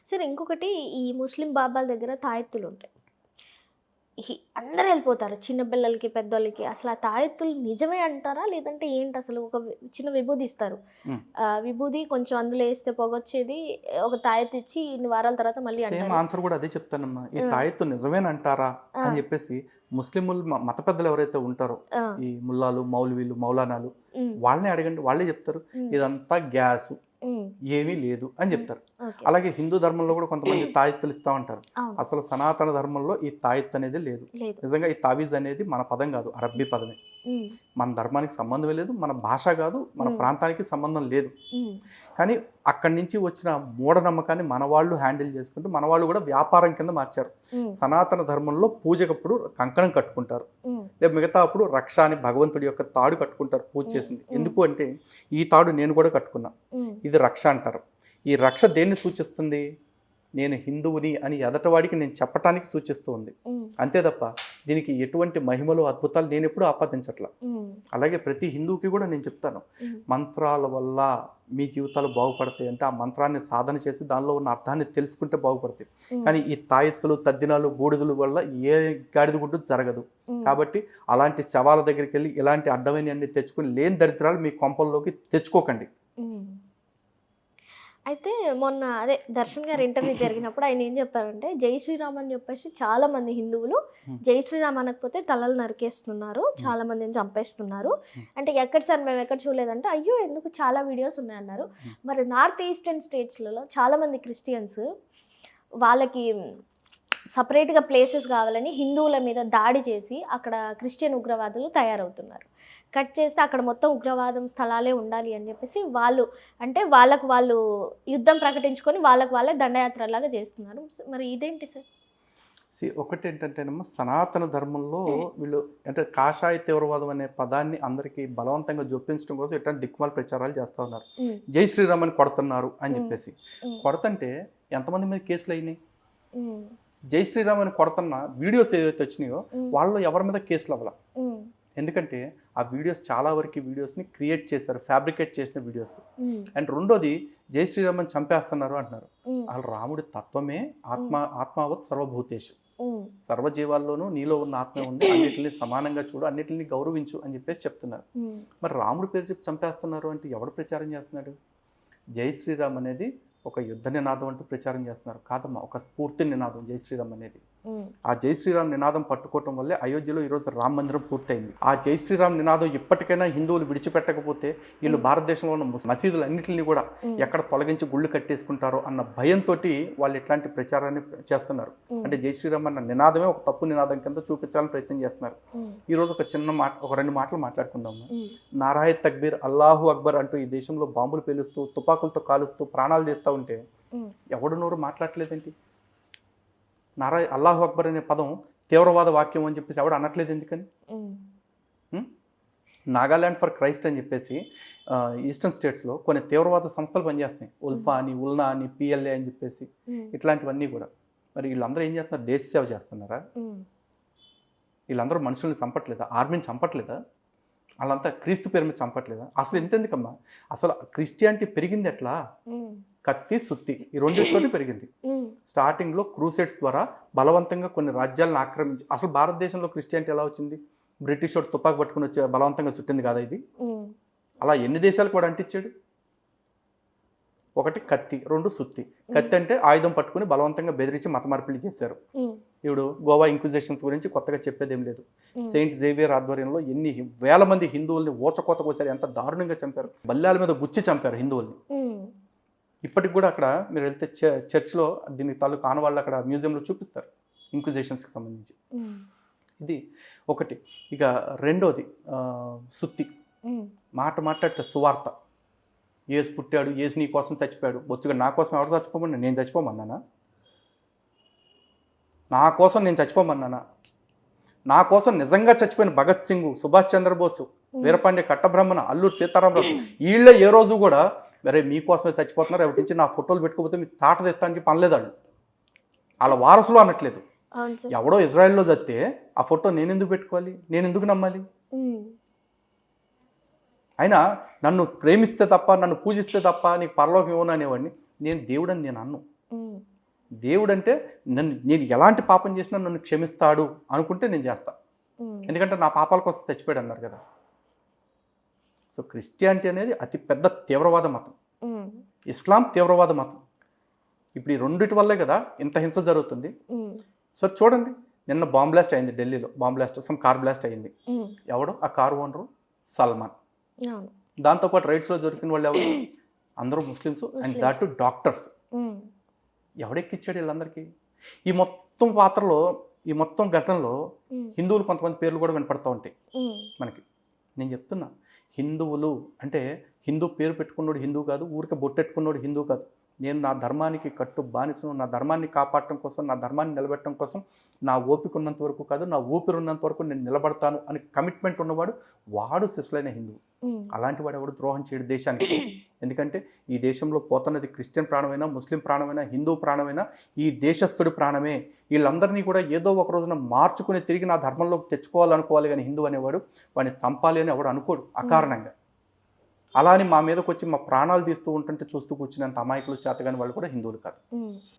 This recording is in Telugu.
సరే ఇంకొకటి ఈ ముస్లిం బాబాల దగ్గర తాయెత్తులుంటాయి. అందరూ వెళ్ళిపోతారు. చిన్న పిల్లలకి, పెద్దోళ్ళకి. అసలు ఆ తాయెత్తులు నిజమే అంటారా? లేదంటే ఏంటసలు? ఒక చిన్న విభూది ఇస్తారు. హ్మ్. విభూది కొంచెం అందులో ఏస్తే పొగొచ్చేది. ఒక తాయెత్తిచ్చి ఇన్ని వారాల తర్వాత మళ్ళీ సేమ్ అంటారు. ఆన్సర్ గూడా అదే చెప్తానమ్మా. ఈ ఆ! తాయెత్తు నిజమేనంటారా? ఆ! అని జెప్పేసి ముస్లిములు మత పెద్దలు ఎవరైతే ఉంటారో, ఆ! ఈ ముల్లాలు, మౌలవీలు, మౌలానాలు హ్మ్. వాళ్ళనే అడగండి. వాళ్ళే జెప్తారు. హ్మ్. ఇదంతా గ్యాసు. హ్మ్. ఏమీ లేదు అని హ్మ్. జెప్తారు. ఓకే. అలాగే హిందూ ధర్మంలో గూడా కొంతమంది తాయెత్తులు ఇస్తా ఉంటారు. అవును. అసలు సనాతన ధర్మంలో ఈ తాయెత్తు అనేది లేదు. లేదు. నిజంగా ఈ తావీజ్ అనేది మన పదం గాదు. అరబ్బీ పదమే. హ్మ్. మన ధర్మానికి సంబంధమే లేదు. మన భాష గాదు. మన హ్మ్. ప్రాంతానికి సంబంధం లేదు. హ్మ్. కానీ అక్కడి నుంచి వచ్చిన మూఢనమ్మకాన్ని మనవాళ్ళు హ్యాండిల్ చేసుకుంటూ మనవాళ్ళు కూడా వ్యాపారం కింద మార్చారు. హ్మ్. సనాతన ధర్మంలో పూజకప్పుడు కంకణం కట్టుకుంటారు. హ్మ్. లేదా మిగతా అప్పుడు రక్ష అని భగవంతుడి యొక్క తాడు కట్టుకుంటారు పూజ హ్మ్. చేసింది. హ్మ్. ఎందుకు అంటే ఈ తాడు నేను కూడా కట్టుకున్నా. హ్మ్. ఇది రక్ష అంటారు. ఈ రక్ష దేన్ని సూచిస్తుంది? నేను హిందువుని అని ఎదటవాడికి నేను చెప్పటానికి సూచిస్తూ ఉంది. హ్మ్. అంతే తప్ప దీనికి ఎటువంటి మహిమలు, అద్భుతాలు నేనెప్పుడూ ఆపాదించట్లా. హ్మ్. అలాగే ప్రతి హిందువుకి కూడా నేను చెప్తాను. హ్మ్. మంత్రాల వల్ల మీ జీవితాలు బాగుపడతాయి అంటే, ఆ మంత్రాన్ని సాధన చేసి దానిలో ఉన్న అర్థాన్ని తెలుసుకుంటే బాగుపడతాయి. హ్మ్. కానీ ఈ తాయెత్తులు, తద్దినాలు, బూడిదల వల్ల ఏ గాడిద గుడ్డు జరగదు. హ్మ్. కాబట్టి అలాంటి శవాల దగ్గరికెళ్ళి ఇలాంటి అడ్డమైనయన్నీ తెచ్చుకొని లేని దరిద్రాలు మీ కొంపల్లోకి తెచ్చుకోకండి. హ్మ్. అయితే మొన్న అదే దర్శన్ గారి ఇంటర్వ్యూ జరిగినప్పుడు ఆయన ఏం చెప్పారంటే, జై శ్రీరామ్ అని చెప్పేసి చాలామంది హిందువులు హ్మ్. జై శ్రీరామ్ అనకపోతే తలలు నరికేస్తున్నారు. హ్మ్. చాలా మందిని చంపేస్తున్నారు. హ్మ్. అంటే ఎక్కడ సార్ మేము ఎక్కడ చూడలేదంటే, అయ్యో! ఎందుకు చాలా వీడియోస్ ఉన్నాయన్నారు. హ్మ్. మరి నార్త్ ఈస్టర్న్ స్టేట్స్‌లలో చాలామంది క్రిస్టియన్స్ వాళ్ళకి సెపరేట్‌గా ప్లేసెస్ కావాలని హిందువుల మీద దాడి చేసి అక్కడ క్రిస్టియన్ ఉగ్రవాదులు తయారవుతున్నారు. కట్ చేస్తే అక్కడ మొత్తం ఉగ్రవాదం స్థలాలే ఉండాలి అని చెప్పేసి వాళ్ళు అంటే వాళ్ళకు వాళ్ళు యుద్ధం ప్రకటించుకొని వాళ్ళకి వాళ్ళే దండయాత్రలాగా చేస్తున్నారు. మరి ఇదేంటి సార్? ఒకటేంటంటేనమ్మా సనాతన ధర్మంలో వీళ్ళు అంటే కాషాయ తీవ్రవాదం అనే పదాన్ని అందరికీ బలవంతంగా జొప్పించడం కోసం ఇట్లాంటి దిక్కుమాల ప్రచారాలు చేస్తా ఉన్నారు. హ్మ్. జై శ్రీరామ్ అని కొడుతున్నారు అని హ్మ్. చెప్పేసి. హ్మ్. కొడతంటే ఎంతమంది మీద కేసులయినాయి? హ్మ్. జై శ్రీరామ్ అని కొడుతున్న వీడియోస్ ఏవైతే వచ్చినాయో హ్మ్. వాళ్ళు ఎవరి మీద కేసులు అవ్వల. హ్మ్. ఎందుకంటే ఆ వీడియోస్ చాలా వరకు వీడియోస్‌ని క్రియేట్ చేశారు. ఫ్యాబ్రికేట్ చేసిన వీడియోస్. హ్మ్. అండ్ రెండోది జై శ్రీరామ్ అని చంపేస్తున్నారు అంటున్నారు. హ్మ్. అసలు రాముడి తత్వమే హ్మ్. ఆత్మావత్ సర్వభూతేషు. హ్మ్. సర్వజీవాల్లోనూ నీలో ఉన్న ఆత్మే ఉంది. అన్నిటిని సమానంగా చూడు, అన్నిటిని గౌరవించు అని చెప్పేసి చెప్తున్నారు. హ్మ్. మరి రాముడి పేరు చెప్పి చంపేస్తున్నారు అంటే ఎవడు ప్రచారం చేస్తున్నాడు? జై శ్రీరామ్ అనేది ఒక యుద్ధ నినాదం అంటూ ప్రచారం చేస్తున్నారు. కాదమ్మా ఒక స్ఫూర్తి నినాదం జై శ్రీరామ్ అనేది. హ్మ్. ఆ జై శ్రీరామ్ నినాదం పట్టుకోవటం వల్లే అయోధ్యలో ఈరోజు రామ మందిరం పూర్తయింది. ఆ జై శ్రీరామ్ నినాదం ఇప్పటికైనా హిందువులు విడిచిపెట్టకపోతే వీళ్ళు భారతదేశంలో ఉన్న మసీదులన్నిటిని కూడా హ్మ్. ఎక్కడ తొలగించి గుళ్ళు కట్టేసుకుంటారో అన్న భయంతోటి వాళ్ళు ఇట్లాంటి ప్రచారాన్ని చేస్తున్నారు. హ్మ్. అంటే జై శ్రీరామ్ అన్న నినాదమే ఒక తప్పు నినాదం కింద చూపించాలని ప్రయత్నం చేస్తున్నారు. హ్మ్. ఈరోజు ఒక చిన్న మాట, ఒక 2 మాటలు మాట్లాడుకుందాము. హ్మ్. నారాయ తక్బీర్, అల్లాహు అక్బర్ అంటూ ఈ దేశంలో బాంబులు పేలుస్తూ, తుపాకులతో కాలుస్తూ ప్రాణాలు తీస్తూ ఉంటే హ్మ్. ఎవడు నోరు మాట్లాడట్లేదేంటి? అల్లాహు అక్బర్ అనే పదం తీవ్రవాద వాక్యం అని చెప్పేసి ఎవడు అనట్లేదు ఎందుకని? హ్మ్. హ్మ్? నాగాలాండ్ ఫర్ క్రైస్ట్ అని చెప్పేసి ఈస్టర్న్ స్టేట్స్‌లో కొన్ని తీవ్రవాద సంస్థలు పనిచేస్తున్నాయి. ఉల్ఫా అని, ఉల్నా అని, పిఎల్ఏ అని చెప్పేసి హ్మ్. ఇట్లాంటివన్నీ కూడా. మరి వీళ్ళందరూ ఏం చేస్తున్నారు? దేశ సేవ చేస్తున్నారా? హ్మ్. వీళ్ళందరూ మనుషుల్ని చంపట్లేదా? ఆర్మీని చంపట్లేదా? ఆళ్ళంతా క్రీస్తు పేరు మీద చంపట్లేదా? అసలు ఇంతెందుకమ్మా? అసలు క్రిస్టియానిటీ పెరిగింది ఎట్లా? హ్మ్. కత్తి, సుత్తి ఈ రెండిటితోటి పెరిగింది. హ్మ్. స్టార్టింగ్‌లో క్రూసేడ్స్ ద్వారా బలవంతంగా కొన్ని రాజ్యాలను ఆక్రమించి అసలు భారతదేశంలో క్రిస్టియానిటీ ఎలా వచ్చింది? బ్రిటిషోడు తుపాకు పట్టుకొని వచ్చి బలవంతంగా చుట్టింది కాదా ఇది? హ్మ్. అలా ఎన్ని దేశాలకు వాడు అంటించాడు? ఒకటి కత్తి, 2 సుత్తి. హ్మ్. కత్తి అంటే ఆయుధం పట్టుకొని బలవంతంగా బెదిరించి మత మార్పిడి చేశారు. హ్మ్. ఇప్పుడు గోవా ఇంక్విజిషన్స్ గురించి కొత్తగా చెప్పేదేం లేదు. హ్మ్. సెయింట్ జేవియర్ ఆధ్వర్యంలో ఎన్ని వేల మంది హిందువుల్ని ఊచకోత కోసారు. ఎంత దారుణంగా చంపారు. బల్లాల మీద గుచ్చి చంపారు హిందువుల్ని. హ్మ్. ఇప్పటికి కూడా అక్కడ మీరు వెళ్తే చర్చ్‌లో దీనికి తాలూకు ఆనవాళ్ళు అక్కడ మ్యూజియంలో చూపిస్తారు. ఇంక్విజిషన్స్‌కి సంబంధించి. హ్మ్. ఇది ఒకటి. ఇక రెండోది సుత్తి. హ్మ్. మాట మాట్లాడితే సువార్త. యేసు పుట్టాడు, యేసు నీ కోసం చచ్చిపోయాడు. బొచ్చుగా నా కోసం ఎవరు చచ్చిపోమన్నా? నేను చచ్చిపోమన్నానా? నా కోసం నేను చచ్చిపోమన్నానా? నా కోసం నిజంగా చచ్చిపోయిన భగత్ సింగ్, సుభాష్ చంద్రబోసు, హ్మ్. వీరపాండ్య కట్టబ్రహ్మణ, అల్లూరి సీతారామరాజు ఈళ్ళే ఏ రోజు కూడా "అరే మీకోసమే చచ్చిపోతున్నారు. రేపటి నుంచి నా ఫోటోలు పెట్టుకోకపోతే మీ తాట తీస్తా" అని చెప్పి అనలేదాళ్ళు. ఆళ్ళ వారసులు అనట్లేదు. అవును సార్. ఎవడో ఇజ్రాయెల్‌లో చస్తే ఆ ఫోటో నేనెందుకు పెట్టుకోవాలి? నేనెందుకు నమ్మాలి? హ్మ్. అయినా నన్ను ప్రేమిస్తే తప్ప, నన్ను పూజిస్తే తప్ప నీకు పరలోకం ఇవ్వను అనేవాడిని. నేను దేవుడని నేను అనను. హ్మ్. దేవుడు అంటే నేను ఎలాంటి పాపం చేసినా నన్ను క్షమిస్తాడు అనుకుంటే నేను చేస్తా. ఎందుకంటే నా పాపాల కోసం చచ్చిపోయాడు అన్నారు కదా. సో క్రిస్టియానిటీ అనేది అతి పెద్ద తీవ్రవాద మతం, ఇస్లాం తీవ్రవాద మతం. ఇప్పుడు ఈ రెండిటి వల్లే కదా ఇంత హింస జరుగుతుంది. సో చూడండి, నిన్న బాంబ్ బ్లాస్ట్ అయింది ఢిల్లీలో, బాంబ్ బ్లాస్ట్ కార్ బ్లాస్ట్ అయింది. ఎవడు ఆ కార్ ఓనరు? సల్మాన్. దాంతోపాటు రైట్స్లో దొరికిన వాళ్ళు ఎవరు? అందరూ Muslims, and that too doctors. ఎవడెక్కిచ్చాడు వీళ్ళందరికీ? ఈ మొత్తం పాత్రలో, ఈ మొత్తం ఘటనలో హిందువులు కొంతమంది పేర్లు కూడా వినపడుతూ ఉంటాయి మనకి. నేను చెప్తున్నా, హిందువులు అంటే హిందూ పేరు పెట్టుకున్నోడు హిందూ కాదు, ఊరికే బొట్టెట్టుకున్నోడు హిందూ కాదు. నేను నా ధర్మానికి కట్టు బానిసను, నా ధర్మాన్ని కాపాడటం కోసం, నా ధర్మాన్ని నిలబెట్టడం కోసం నా ఓపిక ఉన్నంత వరకు కాదు, నా ఊపిరి ఉన్నంత వరకు నేను నిలబడతాను అని కమిట్మెంట్ ఉన్నవాడు వాడు సిస్లైన హిందువు. అలాంటి వాడు ఎవడు ద్రోహం చేయడు దేశానికి. ఎందుకంటే ఈ దేశంలో పోతున్నది క్రిస్టియన్ ప్రాణమైనా, ముస్లిం ప్రాణమైనా, హిందూ ప్రాణమైనా ఈ దేశస్థుడి ప్రాణమే. వీళ్ళందరినీ కూడా ఏదో ఒక రోజున మార్చుకుని తిరిగి నా ధర్మంలోకి తెచ్చుకోవాలనుకోవాలి, కానీ హిందూ అనేవాడు వాడిని చంపాలి అని ఎవడు అనుకోడు అకారణంగా. అలా అని మా మీదకి వచ్చి మా ప్రాణాలు తీస్తూ ఉంటుంటే చూస్తూ కూర్చున్నంత అమాయకులు, చేతగాని వాళ్ళు కూడా హిందువులు కాదు.